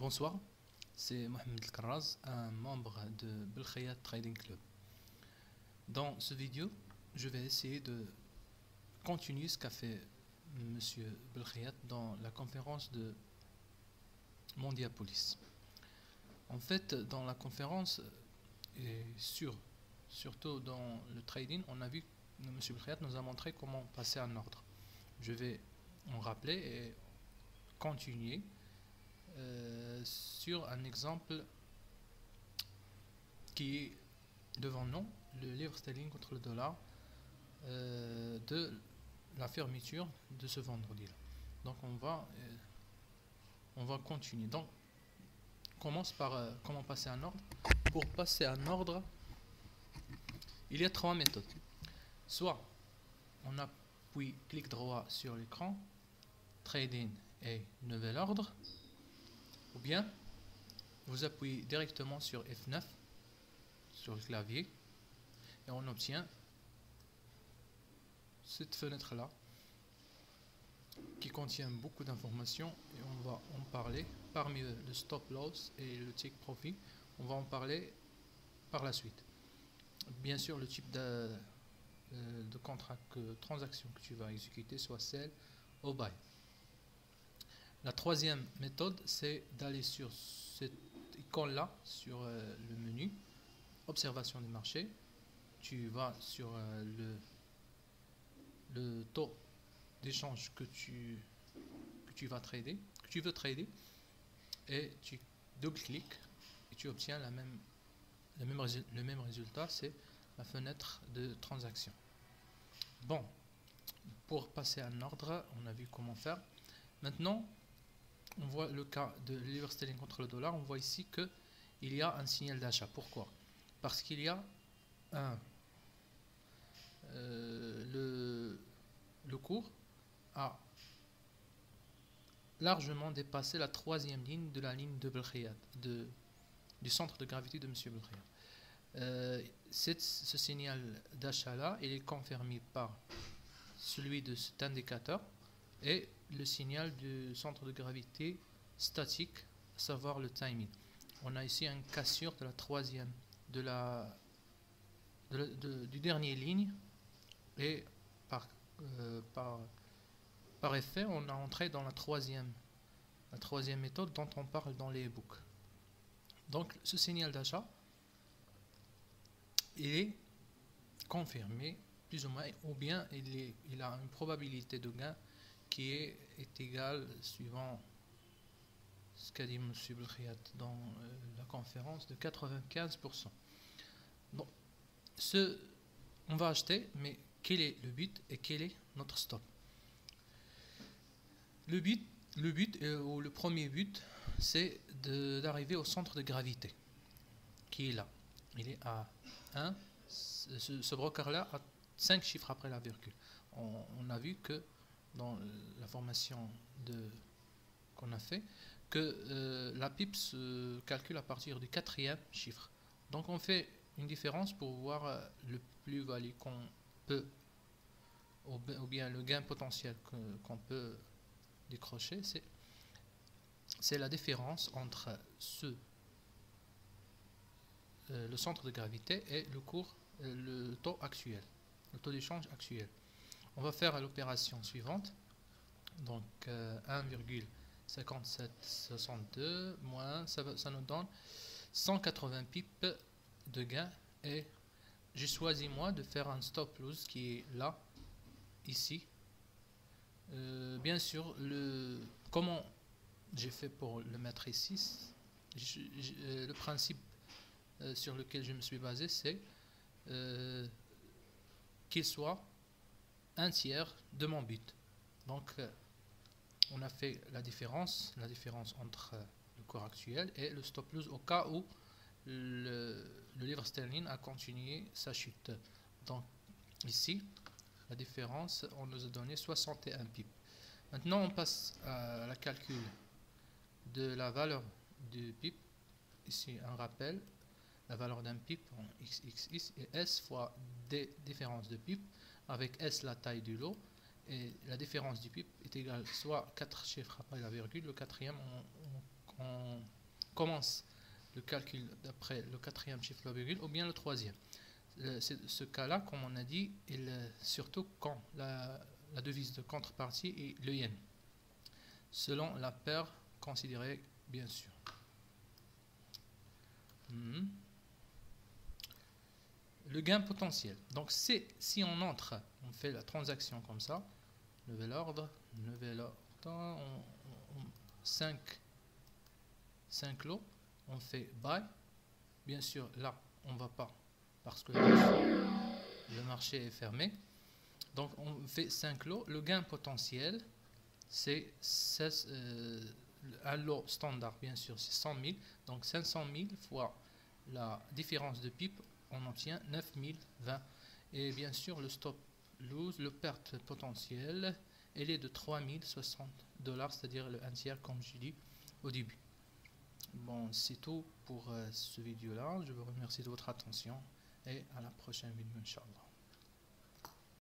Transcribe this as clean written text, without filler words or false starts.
Bonsoir, c'est Mohamed El-Karraz, un membre de Belkhayat Trading Club. Dans ce vidéo, je vais essayer de continuer ce qu'a fait Monsieur Belkhayat dans la conférence de Mondiapolis. En fait, dans la conférence, et surtout dans le trading, on a vu que Monsieur Belkhayat nous a montré comment passer un ordre. Je vais en rappeler et continuer sur un exemple qui est devant nous, le livre sterling contre le dollar de la fermeture de ce vendredi là. Donc on va continuer. Donc on commence par comment passer un ordre. Pour passer un ordre, il y a trois méthodes. Soit on appuie clic droit sur l'écran, trading et nouvel ordre, ou bien vous appuyez directement sur F9 sur le clavier et on obtient cette fenêtre là qui contient beaucoup d'informations et on va en parler. Parmi le stop loss et le take profit, on va en parler par la suite. Bien sûr, le type de contrat, transaction que tu vas exécuter, soit sell ou buy. La troisième méthode, c'est d'aller sur cette icône là, sur le menu observation du marché. Tu vas sur le taux d'échange que tu veux trader, et tu double-cliques et tu obtiens le même résultat, c'est la fenêtre de transaction. Bon, pour passer un ordre, on a vu comment faire. Maintenant, on voit le cas de livre sterling contre le dollar. On voit ici que il y a un signal d'achat. Pourquoi? Parce qu'il y a le cours a largement dépassé la troisième ligne de la ligne de Belkhayat, du centre de gravité de M. Belkhayat. Ce signal d'achat là, il est confirmé par celui de cet indicateur et le signal du centre de gravité statique, à savoir le timing. On a ici une cassure de la troisième du dernier ligne, et par effet on a entré dans la troisième méthode dont on parle dans les e-books. Donc ce signal d'achat, il est confirmé plus ou moins, ou bien il a une probabilité de gain qui est égale, suivant ce qu'a dit M. Belkhayat dans la conférence, de 95%. Bon, on va acheter, mais quel est le but et quel est notre stop? Le premier but, c'est d'arriver au centre de gravité, qui est là. Il est à 1. Ce broker-là a 5 chiffres après la virgule. On a vu que dans la formation qu'on a fait, que la PIP se calcule à partir du 4e chiffre. Donc on fait une différence pour voir le plus-value qu'on peut, ou bien le gain potentiel qu'on peut décrocher. C'est la différence entre le centre de gravité et le taux actuel, le taux d'échange actuel. On va faire l'opération suivante. Donc 1,5762 moins, ça nous donne 180 pips de gain, et j'ai choisi moi de faire un stop loss qui est là, ici. Bien sûr, comment j'ai fait pour le mettre ici, le principe sur lequel je me suis basé, c'est qu'il soit un tiers de mon but. Donc on a fait la différence entre le cours actuel et le stop loss au cas où le livre sterling a continué sa chute. Donc ici la différence, on nous a donné 61 pips. Maintenant on passe à la calcul de la valeur du pip. Ici un rappel, la valeur d'un pip en XXX et S fois des différences de pip, avec S la taille du lot, et la différence du pip est égale soit 4 chiffres après la virgule, le quatrième on on commence le calcul d'après le quatrième chiffre de la virgule ou bien le troisième. Ce cas-là, comme on a dit, surtout quand la devise de contrepartie est le yen, selon la paire considérée, bien sûr. Le gain potentiel. Donc, si on entre, on fait la transaction comme ça, nouvel ordre, 5 lots, on fait buy. Bien sûr, là, on ne va pas parce que le marché est fermé. Donc, on fait 5 lots. Le gain potentiel, c'est un lot standard, bien sûr, c'est 100 000. Donc, 500 000 fois la différence de pipe, on obtient 9020. Et bien sûr, le stop loss, le perte potentielle, elle est de 3060 $, c'est-à-dire le 1/3, comme je dis au début. Bon, c'est tout pour ce vidéo-là. Je vous remercie de votre attention et à la prochaine vidéo, Inch'Allah.